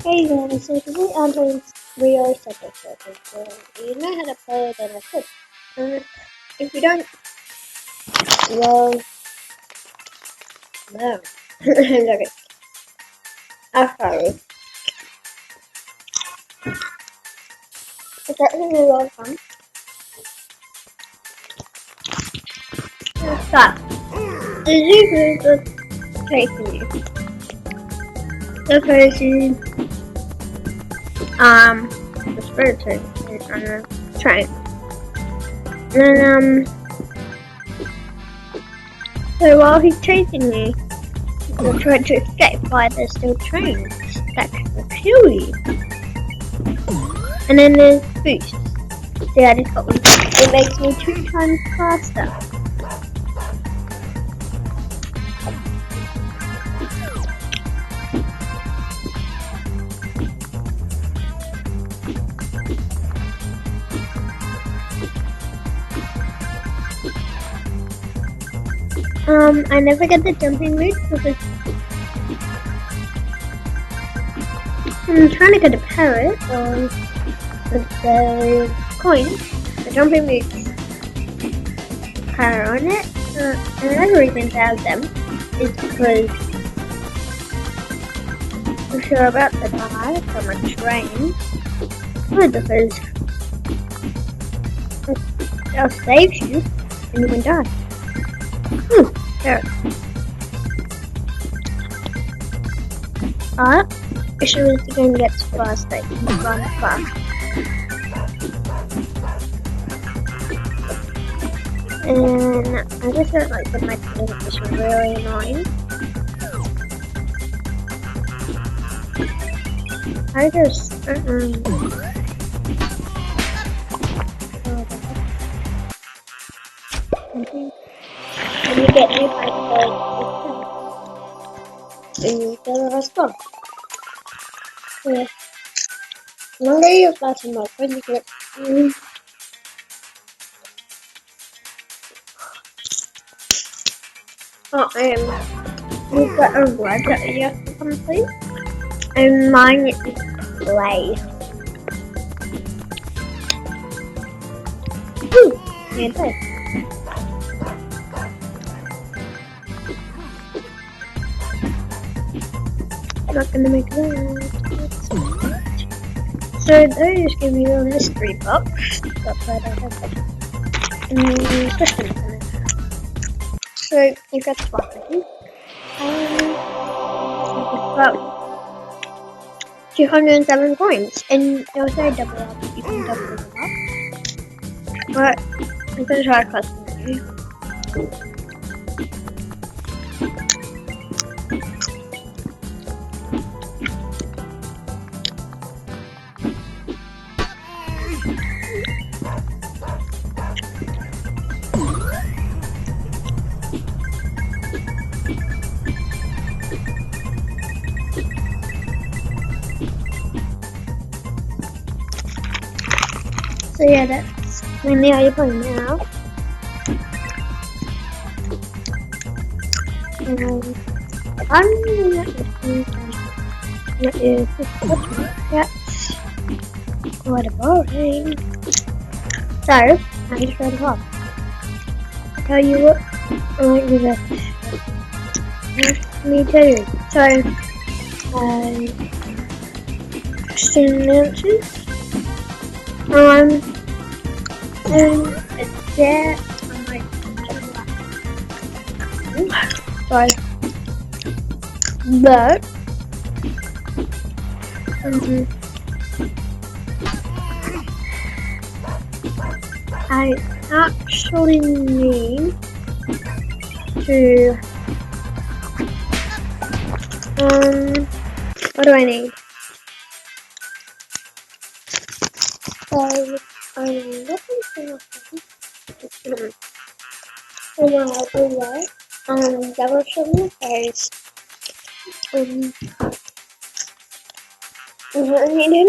Hey then, so today I'm playing real separate circles. So you know how to play, then I could. If you don't, well, no. Okay. I'm sorry. It's actually a lot of fun. Stop. The zebras are chasing you. The person, the spirit is on the train. And so while he's chasing you, you're trying to escape while there's still trains that can kill you. And then there's boost. See, I just got one. It makes me 2 times faster. I never get the jumping move because I'm trying to get a parrot or the coin. The jumping move power on it. Another reason to have them is because if you're about to die from a train, or because they'll save you and you can die. There. It shows the game gets faster. You can run fast. And I just don't like the mechanism, it's really annoying. I just and you get hit by the and you get a response. Yeah. The longer you flash them up, when you get you've got a red that you have to complete. And mine is play. And play. I'm not gonna make that. So those give you a mystery box. That's why I don't have that. So you got swap. Well, 207 coins, and it'll say double up. You can double them up. But I'm gonna try customizing. So yeah, that's mainly how you play now. I'm not that's quite a boring. So I just read it off. Tell you what I want you to me too. So answers. And it's there. I'm like, sorry. But I actually need to what do I need? So I need looking for my that will show me face. I need a new